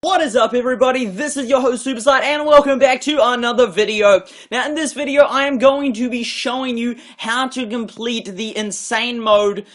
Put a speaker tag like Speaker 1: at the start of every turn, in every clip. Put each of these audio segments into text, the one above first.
Speaker 1: What is up, everybody? This is your host Superside, and welcome back to another video. Now, in this video, I am going to be showing you how to complete the insane mode,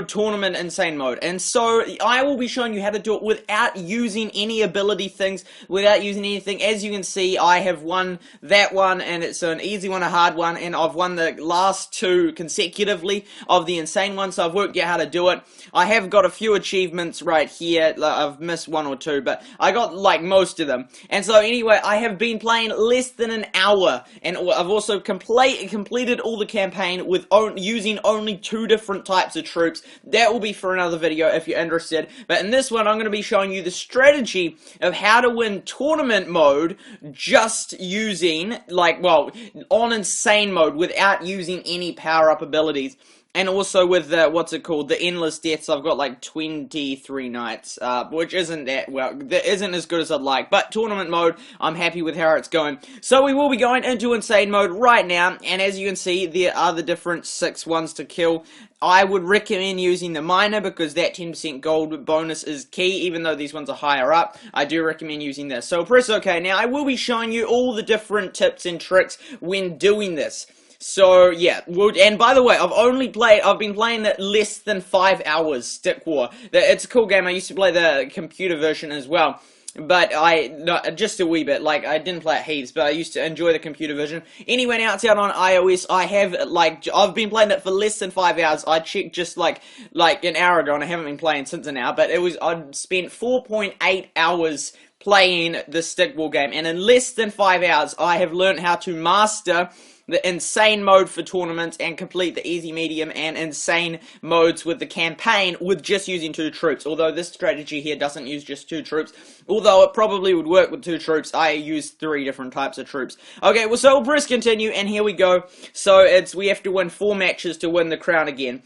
Speaker 1: tournament insane mode. And so, I will be showing you how to do it without using any ability things, without using anything. As you can see, I have won that one, and it's an easy one, a hard one, and I've won the last two consecutively of the insane one, so I've worked out how to do it. I have got a few achievements right here. I've missed one or two, but I got, most of them. And so, anyway, I have been playing less than an hour, and I've also completed all the campaign with using only two different types of troops. That will be for another video if you're interested. But in this one, I'm going to be showing you the strategy of how to win tournament mode just using, on insane mode without using any power-up abilities. And also with the endless deaths, I've got 23 nights, which isn't isn't as good as I'd like. But tournament mode, I'm happy with how it's going. So we will be going into insane mode right now, and as you can see, there are the different 6 ones to kill. I would recommend using the miner because that 10% gold bonus is key, even though these ones are higher up. I do recommend using this. So press OK. Now, I will be showing you all the different tips and tricks when doing this. So, yeah, and by the way, I've been playing it less than 5 hours, Stick War. It's a cool game. I used to play the computer version as well, but just a wee bit. I didn't play it heaps, but I used to enjoy the computer version. Anyway, now it's out on iOS. I've been playing it for less than 5 hours. I checked just, an hour ago, and I haven't been playing since an hour, but I'd spent 4.8 hours playing the Stick War game, and in less than 5 hours, I have learned how to master the insane mode for tournaments and complete the easy, medium, and insane modes with the campaign with just using 2 troops. Although this strategy here doesn't use just 2 troops. Although it probably would work with 2 troops, I use 3 different types of troops. Okay, well, so we'll press continue, and here we go. So we have to win 4 matches to win the crown again.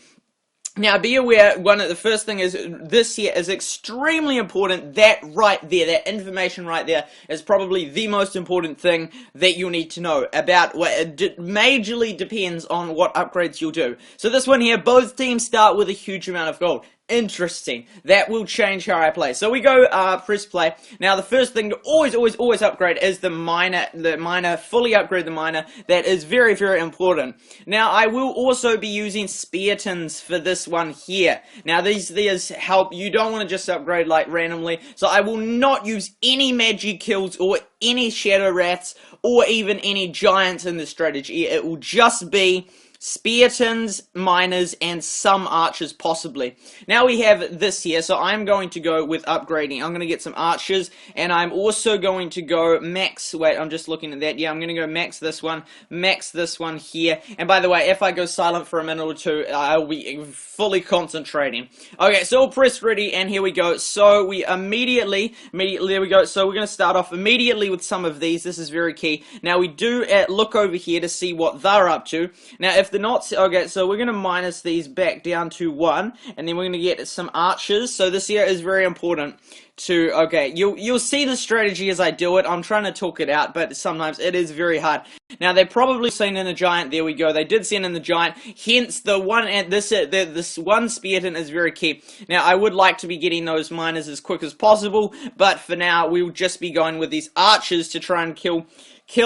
Speaker 1: Now, be aware, the first thing is, this here is extremely important. That right there, that information right there, is probably the most important thing that you'll need to know about it majorly depends on what upgrades you'll do. So this one here, both teams start with a huge amount of gold. Interesting. That will change how I play. So we go, press play. Now, the first thing to always upgrade is the miner. Fully upgrade the miner. That is very, very important. Now, I will also be using speartons for this one here. Now, these help. You don't want to just upgrade, randomly. So I will not use any magic kills or any shadow rats or even any giants in the strategy. It will just be speartons, miners, and some archers possibly. Now we have this here, so I'm going to go with upgrading. I'm going to get some archers, and I'm also going to go max, wait, I'm just looking at that, yeah, I'm going to go max this one here, and by the way, if I go silent for a minute or two, I'll be fully concentrating. Okay, so we'll press ready, and here we go. So we immediately, there we go, so we're going to start off immediately with some of these. This is very key. Now we do look over here to see what they're up to. Now if they're not, okay, so we're going to minus these back down to 1, and then we're going to get some archers. So this here is very important to, okay, you'll see the strategy as I do it. I'm trying to talk it out, but sometimes it is very hard. Now they've probably seen in the giant. There we go. They did send in the giant. Hence the one and this one spearton is very key. Now I would like to be getting those miners as quick as possible, but for now we will just be going with these archers to try and kill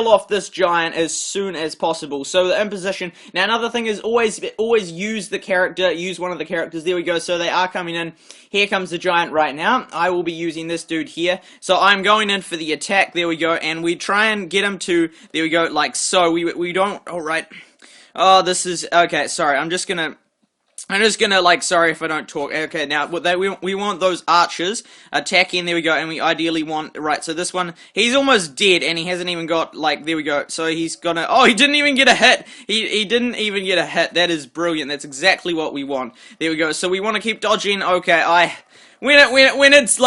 Speaker 1: off this giant as soon as possible. So the imposition. Now another thing is always use the character, use one of the characters. There we go. So they are coming in. Here comes the giant right now. I will be using this dude here. So I'm going in for the attack. There we go. And we try and get him to, there we go, like so. We don't, alright. Oh, this is, okay, sorry. I'm just gonna, sorry if I don't talk. Okay, now, we want those archers attacking, there we go, and we ideally want, right, so this one, he's almost dead, and he hasn't even got, there we go, so he's gonna, oh, he didn't even get a hit, he didn't even get a hit, that is brilliant, that's exactly what we want, there we go, so we want to keep dodging, okay, when it's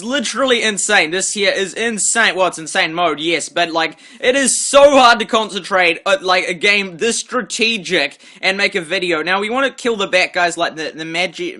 Speaker 1: literally insane. This here is insane. Well, it's insane mode, yes, but it is so hard to concentrate at a game this strategic and make a video. Now we want to kill the bad guys, like the magic.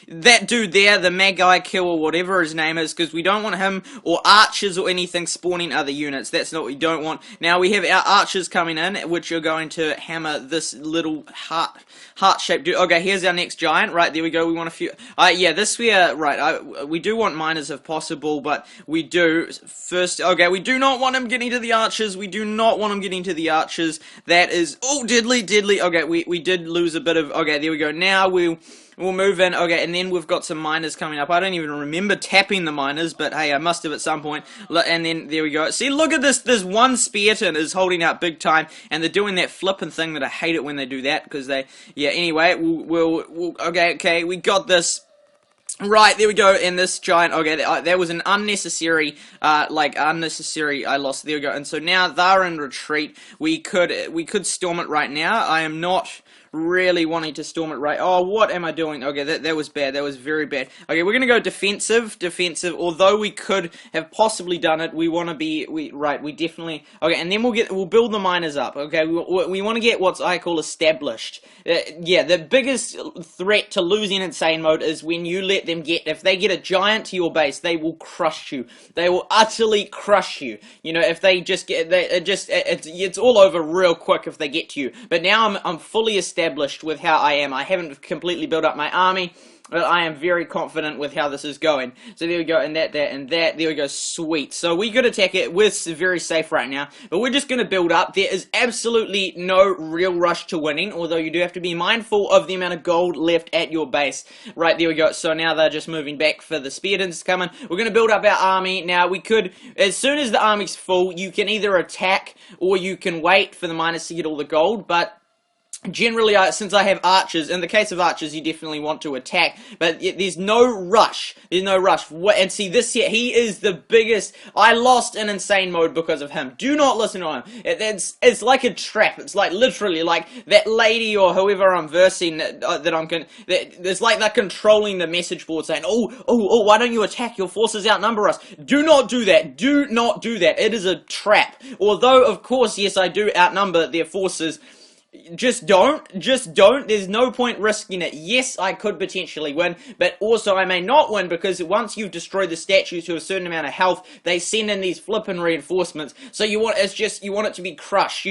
Speaker 1: that dude there, the Magi Kill or whatever his name is, because we don't want him or archers or anything spawning other units. That's not what we don't want. Now we have our archers coming in, which are going to hammer this little heart-shaped dude. Okay, here's our next giant. Right, there we go. We want a few. Yeah, this we are, right, we do want miners if possible, but we do. First, okay, we do not want him getting to the archers. We do not want him getting to the archers. That is, oh, deadly. Okay, we did lose a bit of, okay, there we go. Now we'll move in, okay, and then we've got some miners coming up. I don't even remember tapping the miners, but hey, I must have at some point. And then, there we go. See, look at this, this one Spearton is holding out big time, and they're doing that flipping thing that I hate it when they do that, because they, yeah, anyway, okay, we got this. Right, there we go, and this giant, okay, that was an unnecessary, I lost, there we go, and so now they're in retreat. We could storm it right now. I am not really wanting to storm it right. Oh, what am I doing? Okay, that was bad. That was very bad. Okay, we're gonna go defensive. Although we could have possibly done it, we want to be. We definitely. Okay, and then we'll build the miners up. Okay, we want to get what I call established. Yeah, the biggest threat to losing insane mode is when you let them get. If they get a giant to your base, they will crush you. They will utterly crush you. You know, if they just get, it's all over real quick if they get to you. But now I'm fully established with how I am. I haven't completely built up my army, but I am very confident with how this is going. So there we go, and that, there we go, sweet. So we could attack it, we're very safe right now, but we're just going to build up. There is absolutely no real rush to winning, although you do have to be mindful of the amount of gold left at your base. Right, there we go, so now they're just moving back for the Speartons to come in. We're going to build up our army. Now we could, as soon as the army's full, you can either attack, or you can wait for the miners to get all the gold, but generally, since I have archers, in the case of archers, you definitely want to attack, but there's no rush. There's no rush. And see, this here, he is the biggest. I lost in insane mode because of him. Do not listen to him. It's like a trap. It's like literally like that lady or whoever I'm versing there's like they're controlling the message board saying, oh, why don't you attack? Your forces outnumber us. Do not do that. Do not do that. It is a trap. Although, of course, yes, I do outnumber their forces. Just don't. There's no point risking it. Yes, I could potentially win, but also I may not win because once you've destroyed the statues to a certain amount of health, they send in these flippin' reinforcements. So you want it to be crushed.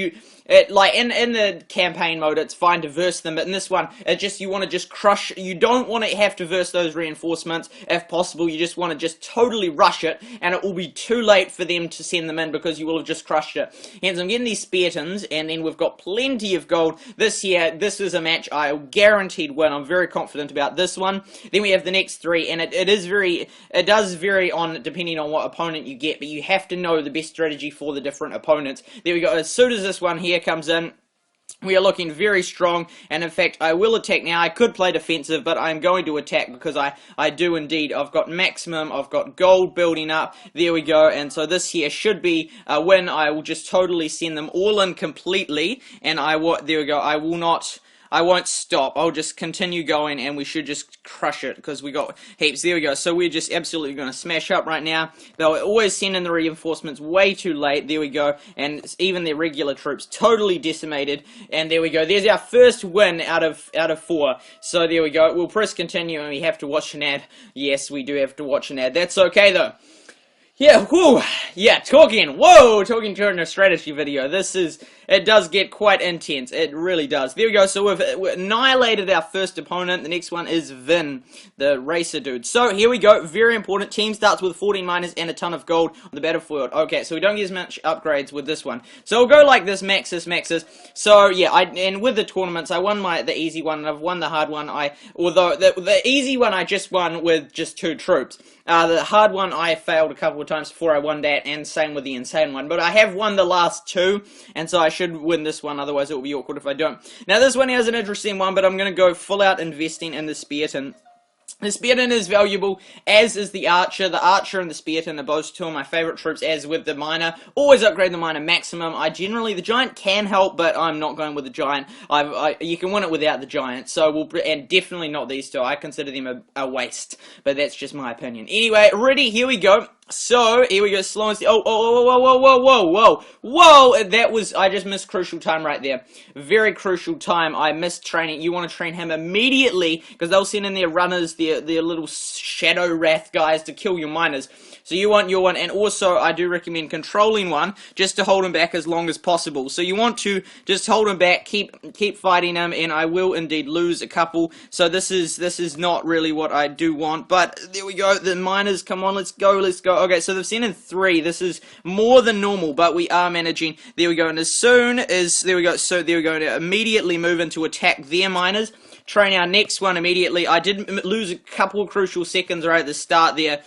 Speaker 1: Like in the campaign mode, it's fine to verse them, but in this one, you want to just crush. You don't want to have to verse those reinforcements if possible. You just want to just totally rush it, and it will be too late for them to send them in because you will have just crushed it. Hence, I'm getting these Speartons, and then we've got plenty of gold. This is a match I guaranteed win. I'm very confident about this one. Then we have the next three, and it does vary on depending on what opponent you get, but you have to know the best strategy for the different opponents. There we go. As soon as this one here comes in, we are looking very strong, and in fact, I will attack now. I could play defensive, but I'm going to attack because I do indeed. I've got maximum, I've got gold building up. There we go, and so this here should be a win. I will just totally send them all in completely, and there we go. I won't stop. I'll just continue going, and we should just crush it, because we got heaps. There we go. So we're just absolutely going to smash up right now. They'll always send in the reinforcements way too late. There we go. And even their regular troops totally decimated. And there we go. There's our first win out of 4. So there we go. We'll press continue, and we have to watch an ad. Yes, we do have to watch an ad. That's okay, though. Yeah, whoo, yeah, talking during a strategy video, it does get quite intense, it really does. There we go, so we've annihilated our first opponent. The next one is Vin, the racer dude. So, here we go, very important, team starts with 14 miners and a ton of gold on the battlefield. Okay, so we don't get as much upgrades with this one. So we'll go like this, maxes. So, yeah, and with the tournaments, I won the easy one, and I've won the hard one. Although, the easy one I just won with just 2 troops. The hard one I failed a couple of times before I won that, and same with the insane one. But I have won the last 2, and so I should win this one, otherwise it will be awkward if I don't. Now this one is an interesting one, but I'm going to go full out investing in the Spearton. The Spearton is valuable, as is the Archer. The Archer and the Spearton are both 2 of my favourite troops, as with the Miner. Always upgrade the Miner maximum. The Giant can help, but I'm not going with the Giant. You can win it without the Giant, and definitely not these 2. I consider them a waste, but that's just my opinion. Anyway, ready, here we go. So, here we go, slow and steady. Oh, oh, whoa, whoa, whoa, whoa, whoa, whoa, that was, I just missed crucial time right there. Very crucial time, I missed training. You want to train him immediately, because they'll send in their runners, their little shadow wrath guys to kill your miners. So you want your one, and also I do recommend controlling one, just to hold him back as long as possible. So you want to just hold him back, keep fighting him, and I will indeed lose a couple. So this is not really what I do want, but there we go, the miners, come on, let's go, let's go. Okay, so they've sent in 3. This is more than normal, but we are managing. There we go, and as soon as, there we go, so there we go, to immediately move into attack their miners. Train our next one immediately. I did lose a couple of crucial seconds right at the start there,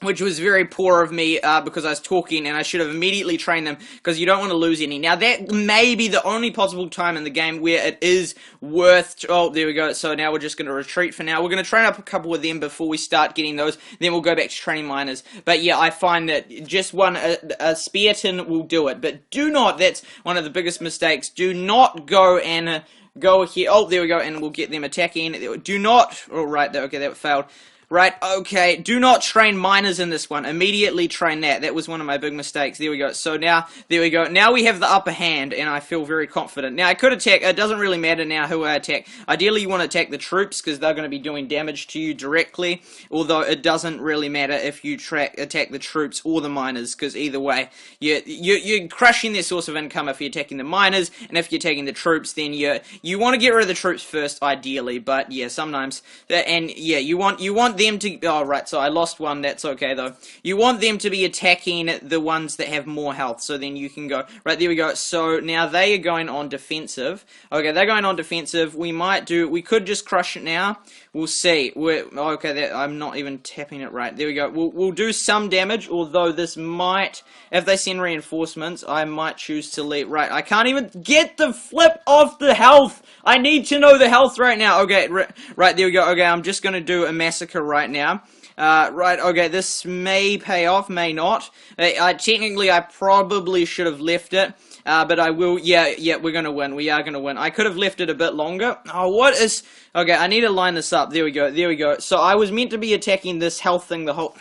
Speaker 1: which was very poor of me because I was talking, and I should have immediately trained them, because you don't want to lose any. Now, that may be the only possible time in the game where it is worth... Oh, there we go. So now we're just going to retreat for now. We're going to train up a couple of them before we start getting those. Then we'll go back to training miners. But yeah, I find that just one, a spearton will do it. But do not, that's one of the biggest mistakes, do not go and... go here. Oh, there we go, and we'll get them attacking. Do not... Oh, right, okay, that failed. Right, okay, do not train miners in this one. Immediately train that. That was one of my big mistakes. There we go. So now, there we go. Now we have the upper hand, and I feel very confident. Now, I could attack. It doesn't really matter now who I attack. Ideally, you want to attack the troops, because they're going to be doing damage to you directly. Although, it doesn't really matter if you attack the troops or the miners, because either way, you're crushing their source of income if you're attacking the miners, and if you're taking the troops, then you want to get rid of the troops first, ideally. But, yeah, sometimes, and, yeah, you want them to... Oh, right, so I lost one. That's okay, though. You want them to be attacking the ones that have more health, so then you can go... Right, there we go. So, now they are going on defensive. Okay, they're going on defensive. We might do... We could just crush it now. We'll see. Okay, I'm not even tapping it right. There we go. We'll do some damage, although this might... If they send reinforcements, I might choose to leave... Right, I can't even get the flip of the health! I need to know the health right now. Okay, right, there we go. Okay, I'm just going to do a massacre right now. Right, okay, this may pay off, may not. Technically, I probably should have left it. But I will, yeah, we're gonna win. We are gonna win. I could have left it a bit longer. Oh, what is... Okay, I need to line this up. There we go, there we go. So I was meant to be attacking this health thing the whole...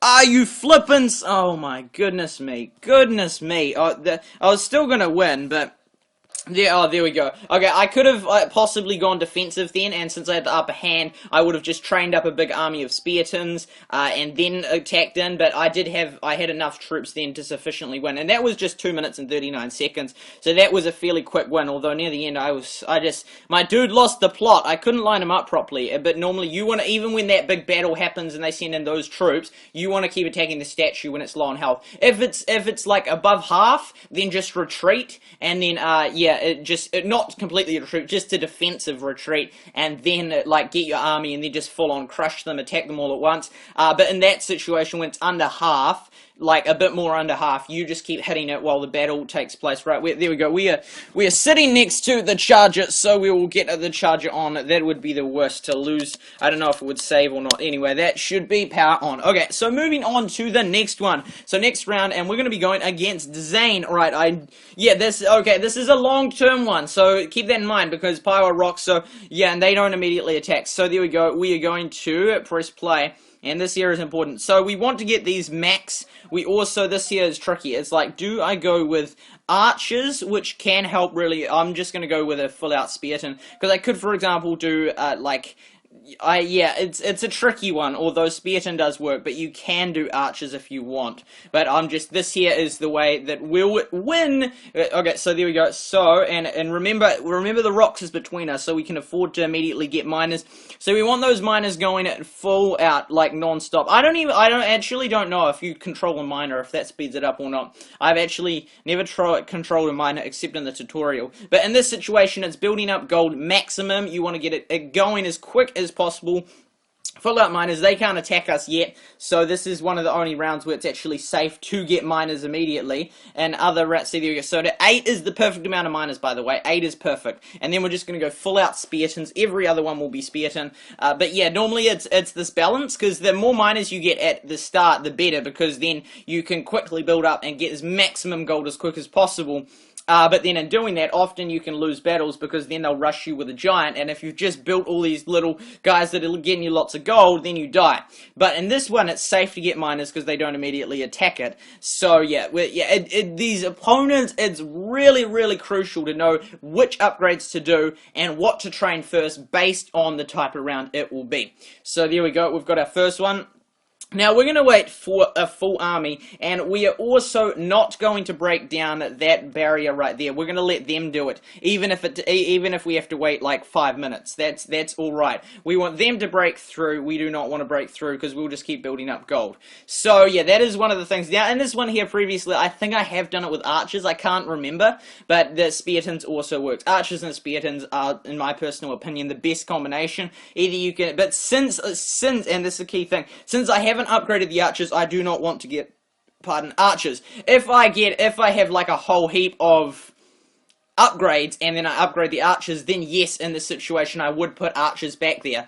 Speaker 1: Are you flippin'... Oh my goodness me. Goodness me. I was still gonna win, but... Yeah, oh, there we go. Okay, I could have possibly gone defensive then, and since I had the upper hand, I would have just trained up a big army of speartons, and then attacked in, but I had enough troops then to sufficiently win, and that was just 2 minutes and 39 seconds, so that was a fairly quick win, although near the end my dude lost the plot. I couldn't line him up properly, but normally you want to, even when that big battle happens and they send in those troops, you want to keep attacking the statue when it's low on health. If it's like above half, then just retreat, and then, yeah, not completely retreat, just a defensive retreat, and then, like, get your army and then just full on crush them, attack them all at once. But in that situation, when it's under half, like a bit more under half, you just keep hitting it while the battle takes place. Right, there we go. We are sitting next to the charger, so we will get the charger on. That would be the worst to lose. I don't know if it would save or not. Anyway, that should be power on. Okay, so moving on to the next one. So next round, and we're going to be going against Zane. Right, this is a long-term one, so keep that in mind, because Pyro rocks, so, yeah, and they don't immediately attack. So there we go. We are going to press play. And this here is important. So we want to get these max. We also, this here is tricky. It's like, do I go with archers, which can help really? I'm just going to go with a full-out spearton. Because I could, for example, do, it's a tricky one, although spearton does work, but you can do archers if you want. But this here is the way that we'll win. Okay, so there we go. So, and remember the rocks is between us, so we can afford to immediately get miners. So we want those miners going at full out, like non-stop. I actually don't know if you control a miner, if that speeds it up or not. I've actually never controlled a miner except in the tutorial. But in this situation, it's building up gold maximum. You want to get it going as quick as possible. Full out miners, they can't attack us yet, so this is one of the only rounds where it's actually safe to get miners immediately, and other rounds, see there we go, so 8 is the perfect amount of miners, by the way, 8 is perfect, and then we're just going to go full out speartons. Every other one will be spearton, but yeah, normally it's this balance, because the more miners you get at the start, the better, because then you can quickly build up and get as maximum gold as quick as possible. But then in doing that, often you can lose battles because then they'll rush you with a giant, and if you've just built all these little guys that are getting you lots of gold, then you die. But in this one, it's safe to get miners because they don't immediately attack it. So yeah, these opponents, it's really, really crucial to know which upgrades to do and what to train first based on the type of round it will be. So there we go, we've got our first one. Now, we're going to wait for a full army, and we are also not going to break down that barrier right there. We're going to let them do it, even if we have to wait like 5 minutes. That's all right. We want them to break through. We do not want to break through because we'll just keep building up gold. So, yeah, that is one of the things. Now, in this one here previously, I think I have done it with archers. I can't remember, but the speartons also works. Archers and speartons are, in my personal opinion, the best combination. Either you can, but since, and this is a key thing, since I haven't upgraded the archers, I do not want to get, archers. If I have like a whole heap of upgrades and then I upgrade the archers, then yes, in this situation I would put archers back there.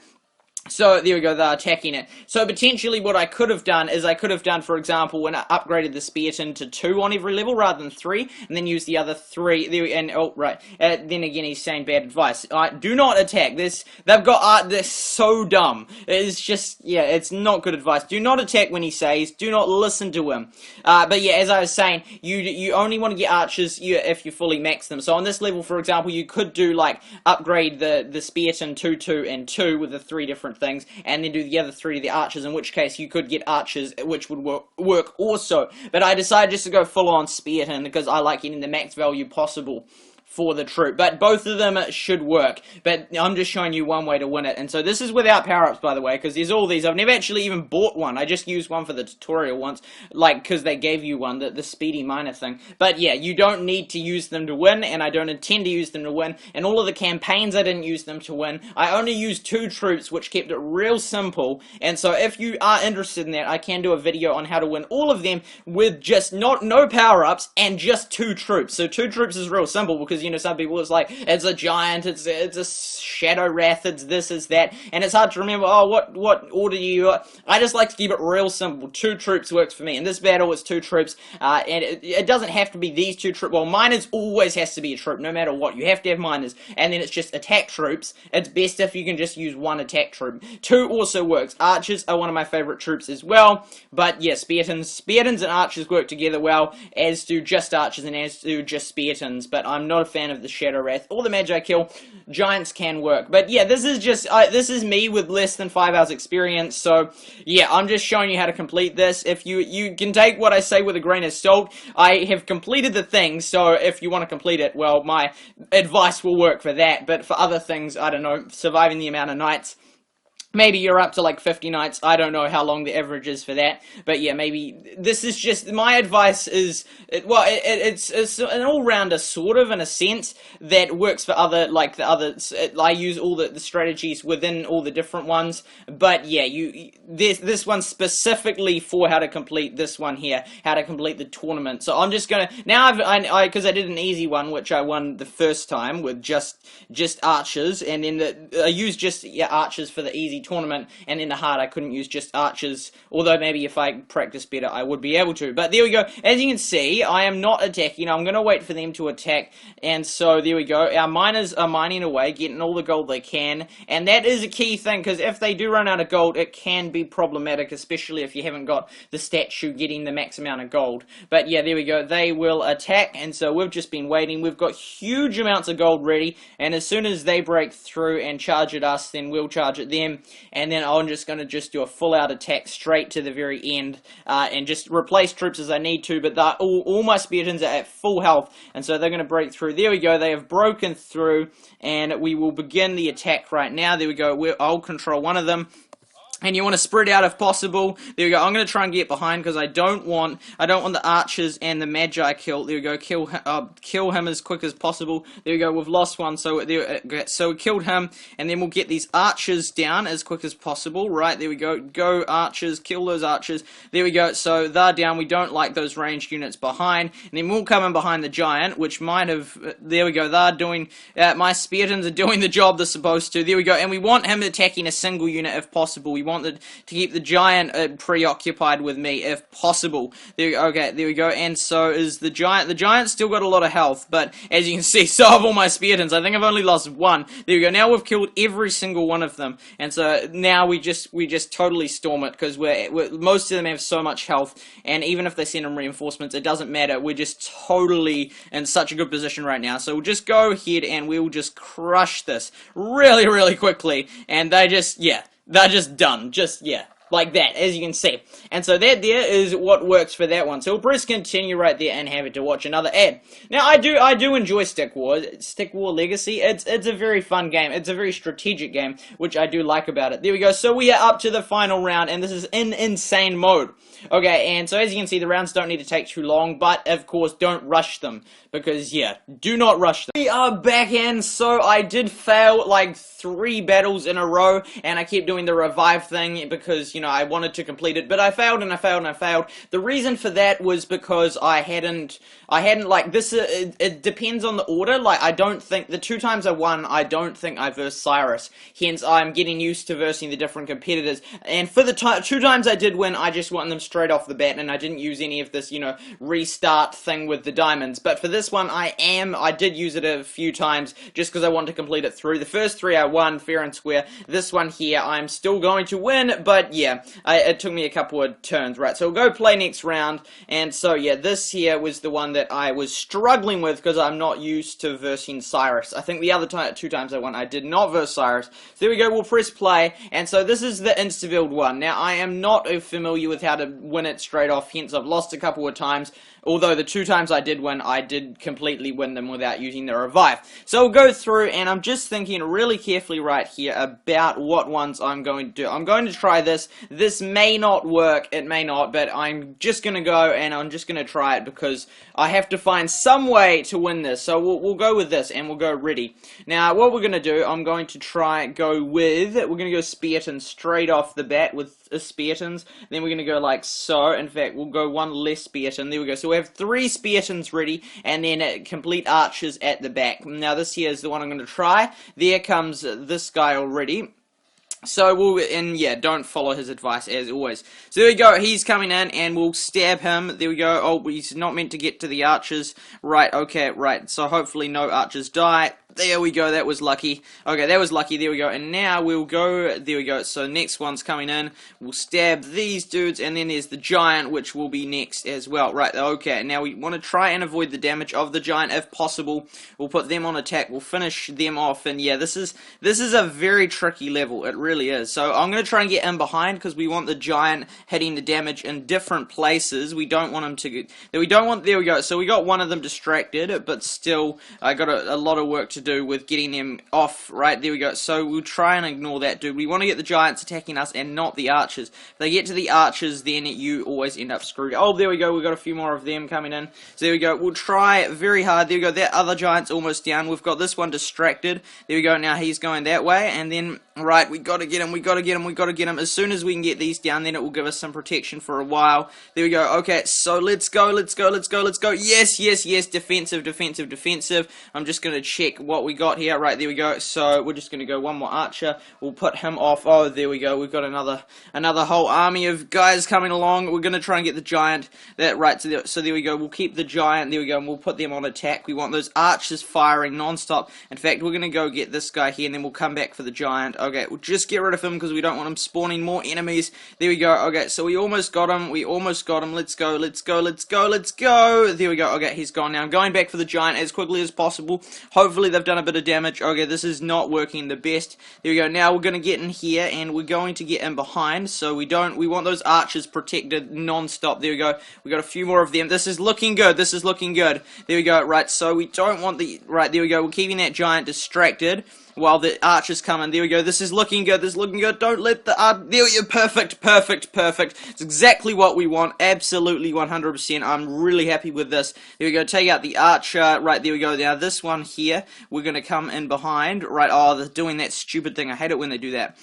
Speaker 1: So, there we go, they're attacking it. So, potentially what I could have done is for example, when I upgraded the spearton to 2 on every level rather than 3, and then use the other 3, there, and, oh, right, then again he's saying bad advice. Do not attack. They've got art, they're so dumb. It's just, yeah, it's not good advice. Do not attack when he says, do not listen to him. But yeah, as I was saying, you only want to get archers if you fully max them. So, on this level, for example, you could do, like, upgrade the spearton 2, 2, and 2 with the 3 different things, and then do the other 3 to the archers, in which case you could get archers, which would work also. But I decided just to go full on spearton because I like getting the max value possible for the troop, but both of them should work, but I'm just showing you one way to win it. And so this is without power-ups, by the way, because there's all these. I've never actually even bought one. I just used one for the tutorial once, like, because they gave you one, the speedy miner thing. But yeah, you don't need to use them to win, and I don't intend to use them to win. And all of the campaigns, I didn't use them to win. I only used 2 troops, which kept it real simple. And so if you are interested in that, I can do a video on how to win all of them with just no power-ups and just 2 troops. So 2 troops is real simple because, you know, some people, it's like, it's a giant, it's a shadow wrath, it's this, it's that, and it's hard to remember, oh, what order you are. I just like to keep it real simple. 2 troops works for me. In this battle, it's 2 troops, and it doesn't have to be these 2 troops. Well, miners always has to be a troop, no matter what. You have to have miners, and then it's just attack troops. It's best if you can just use 1 attack troop. 2 also works. Archers are one of my favorite troops as well, but yeah, speartons and archers work together well, as do just archers and as do just speartons, but I'm not a fan of the Shadow Wrath or the Magi Kill. Giants can work, but yeah, this is just this is me with less than 5 hours experience. So yeah, I'm just showing you how to complete this. If you can take what I say with a grain of salt, I have completed the thing. So if you want to complete it, well, my advice will work for that. But for other things, I don't know, surviving the amount of nights. Maybe you're up to like 50 nights. I don't know how long the average is for that. But yeah, maybe this is just, my advice is, well, it's an all-rounder sort of, in a sense, that works for other, like the others. I use all the strategies within all the different ones. But yeah, this one specifically for how to complete this one here, how to complete the tournament. So I'm just gonna, now because I did an easy one, which I won the first time with just archers, and then I used just archers for the easy tournament, and in the hard I couldn't use just archers, although maybe if I practice better I would be able to. But there we go. As you can see, I am not attacking. I'm going to wait for them to attack, and so there we go. Our miners are mining away, getting all the gold they can, and that is a key thing, because if they do run out of gold, it can be problematic, especially if you haven't got the statue getting the max amount of gold. But yeah, there we go. They will attack, and so we've just been waiting. We've got huge amounts of gold ready, and as soon as they break through and charge at us, then we'll charge at them. And then I'm just going to do a full-out attack straight to the very end, and just replace troops as I need to, but all my speartons are at full health, and so they're going to break through. There we go, they have broken through, and we will begin the attack right now. There we go, I'll control one of them. And you want to spread out if possible. There we go. I'm going to try and get behind because I don't want the archers and the Magi Kill. There we go. Kill him as quick as possible. There we go. We've lost one, so we killed him, and then we'll get these archers down as quick as possible. Right, there we go. Go archers, kill those archers. There we go. So they're down. We don't like those ranged units behind, and then we'll come in behind the giant, which might have. There we go. They're doing. My speartons are doing the job they're supposed to. There we go. And we want him attacking a single unit if possible. We want to keep the giant preoccupied with me if possible. Okay, there we go. And so is the giant. The giant's still got a lot of health, but as you can see, so have all my Spartans. I think I've only lost one. There we go. Now we've killed every single one of them, and so now we just totally storm it because most of them have so much health, and even if they send them reinforcements, it doesn't matter. We're just totally in such a good position right now. So we'll just go ahead and we'll just crush this really, really quickly, and they're just done. Like that, as you can see. And so that there is what works for that one. So we'll press continue right there and have it to watch another ad. Now I do enjoy Stick War Legacy. It's a very fun game. It's a very strategic game, which I do like about it. There we go. So we are up to the final round, and this is in insane mode. Okay, and so as you can see, the rounds don't need to take too long, but of course don't rush them, because yeah, do not rush them. We are back in. So I did fail like 3 battles in a row, and I kept doing the revive thing because, you know, I wanted to complete it, but I failed and I failed and I failed. The reason for that was because I hadn't like this. It depends on the order. Like I don't think the 2 times I won, I don't think I versed Cyrus. Hence, I'm getting used to versing the different competitors. And for the 2 times I did win, I just won them straight off the bat, and I didn't use any of this, you know, restart thing with the diamonds. But for this one, I did use it a few times just because I wanted to complete it through. The first 3 I won fair and square. This one here, I'm still going to win, but yeah, it took me a couple of turns, right? So we'll go play next round, and so yeah, this here was the one that I was struggling with because I'm not used to versing Cyrus. I think the other 2 times I won, I did not verse Cyrus. So there we go, we'll press play, and so this is the insta-build one. Now, I am not familiar with how to win it straight off, hence I've lost a couple of times. Although the 2 times I did win, I did completely win them without using the revive. So we'll go through, and I'm just thinking really carefully right here about what ones I'm going to do. I'm going to try this. This may not work, it may not, but I'm just going to go and I'm just going to try it because I have to find some way to win this. So we'll go with this, and we'll go ready. Now, what we're going to do, I'm going to we're going to go Spartans straight off the bat with Spartans. Then we're going to go like so. In fact, we'll go 1 less Spartan. There we go. So we have 3 Spartans ready, and then complete archers at the back. Now this here is the one I'm going to try. There comes this guy already. So yeah, don't follow his advice as always. So there we go, he's coming in, and we'll stab him. There we go. Oh, he's not meant to get to the archers. Right, okay, right. So hopefully no archers die. There we go, that was lucky. Okay, that was lucky, there we go. And now we'll go, there we go. So next one's coming in. We'll stab these dudes, and then there's the giant, which will be next as well. Right, okay, now we want to try and avoid the damage of the giant if possible. We'll put them on attack, we'll finish them off, and yeah, this is a very tricky level, it really is. So I'm going to try and get in behind, because we want the giant hitting the damage in different places. We don't want him to, there we go. So we got one of them distracted, but still, I got a lot of work to do with getting them off. Right, there we go. So we'll try and ignore that dude. We want to get the giants attacking us and not the archers. If they get to the archers, then you always end up screwed. Oh, there we go. We've got a few more of them coming in. So there we go. We'll try very hard. There we go. That other giant's almost down. We've got this one distracted. There we go. Now he's going that way, and then right, we got to get him. We got to get him. We got to get him. As soon as we can get these down, then it will give us some protection for a while. There we go. Okay, so let's go. Let's go. Let's go. Let's go. Yes, yes, yes. Defensive, defensive, defensive. I'm just going to check what we got here. Right, there we go. So we're just going to go one more archer. We'll put him off. Oh, there we go. We've got another whole army of guys coming along. We're going to try and get the giant. Right, so there we go. We'll keep the giant. There we go. And we'll put them on attack. We want those archers firing non-stop. In fact, we're going to go get this guy here, and then we'll come back for the giant. Okay, we'll just get rid of him because we don't want him spawning more enemies. There we go. Okay, so we almost got him. We almost got him. Let's go. Let's go. Let's go. Let's go. There we go. Okay, he's gone now. I'm going back for the giant as quickly as possible. Hopefully they've done a bit of damage. Okay, this is not working the best. There we go. Now we're going to get in here, and we're going to get in behind. So we want those archers protected non-stop. There we go. We got a few more of them. This is looking good. This is looking good. There we go. Right, so we don't want the... Right, there we go. We're keeping that giant distracted while the archers come in. There we go. This is looking good. This is looking good. Don't let the... there we go. Perfect, perfect, perfect. It's exactly what we want. Absolutely 100%. I'm really happy with this. There we go. Take out the archer. Right, there we go. Now this one here, we're going to come in behind. Right, oh, they're doing that stupid thing. I hate it when they do that.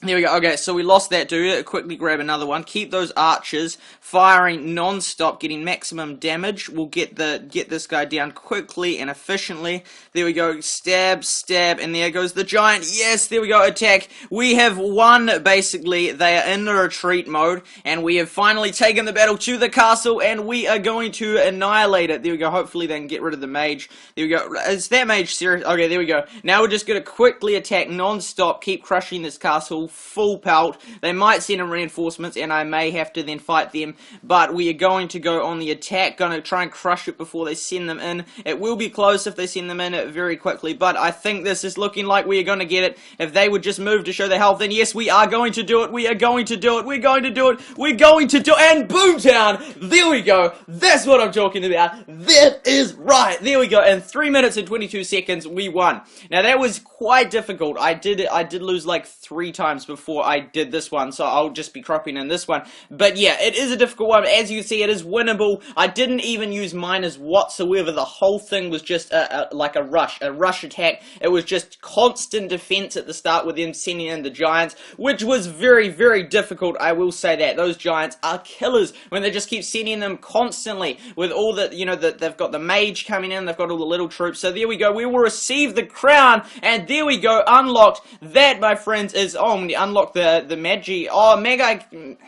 Speaker 1: There we go. Okay, so we lost that dude. Quickly grab another one. Keep those archers firing non-stop, getting maximum damage. We'll get this guy down quickly and efficiently. There we go. Stab, stab, and there goes the giant. Yes, there we go. Attack. We have won, basically. They are in the retreat mode, and we have finally taken the battle to the castle, and we are going to annihilate it. There we go. Hopefully they can get rid of the mage. There we go. Is that mage serious? Okay, there we go. Now we're just going to quickly attack non-stop, keep crushing this castle. Full pelt. They might send in reinforcements, and I may have to then fight them, but we are going to go on the attack, going to try and crush it before they send them in. It will be close if they send them in very quickly, but I think this is looking like we are going to get it. If they would just move to show their health, then yes, we are going to do it. We are going to do it. We're going to do it. We're going to do it. And Boomtown! There we go. That's what I'm talking about. That is right. There we go. In 3 minutes and 22 seconds, we won. Now, that was quite difficult. I did lose like 3 times before I did this one, so I'll just be cropping in this one. But yeah, it is a difficult one. As you see, it is winnable. I didn't even use miners whatsoever. The whole thing was just like a rush attack. It was just constant defense at the start with them sending in the giants, which was very, very difficult. I will say that. Those giants are killers when they just keep sending them constantly with all the, you know, they've got the mage coming in, they've got all the little troops. So there we go. We will receive the crown, and there we go. Unlocked. That, my friends, is, oh, we unlocked the Magi, oh, Mega,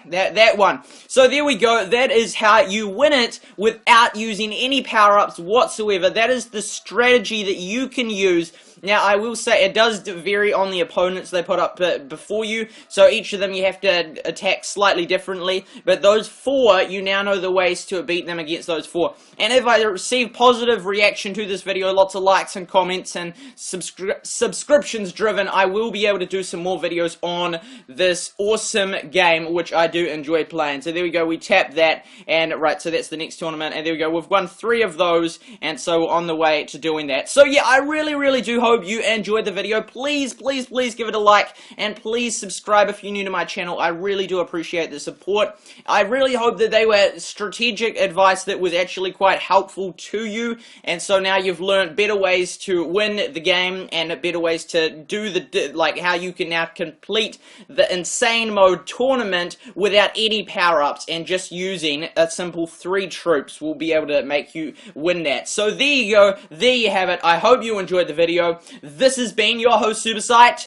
Speaker 1: that one. So there we go. That is how you win it without using any power-ups whatsoever. That is the strategy that you can use. Now, I will say it does vary on the opponents they put up before you, so each of them you have to attack slightly differently, but those 4, you now know the ways to beat them against those 4. And if I receive positive reaction to this video, lots of likes and comments and subscriptions driven, I will be able to do some more videos on this awesome game, which I do enjoy playing. So there we go, we tap that, and right, so that's the next tournament, and there we go, we've won 3 of those, and so we're on the way to doing that. So yeah, I really do hope you enjoyed the video. Please give it a like, and please subscribe if you're new to my channel. I really do appreciate the support. I really hope that they were strategic advice that was actually quite helpful to you, and so now you've learned better ways to win the game, and better ways to do like how you can now complete the insane mode tournament without any power-ups, and just using a simple 3 troops will be able to make you win that. So there you go, there you have it. I hope you enjoyed the video. This has been your host, Supersight.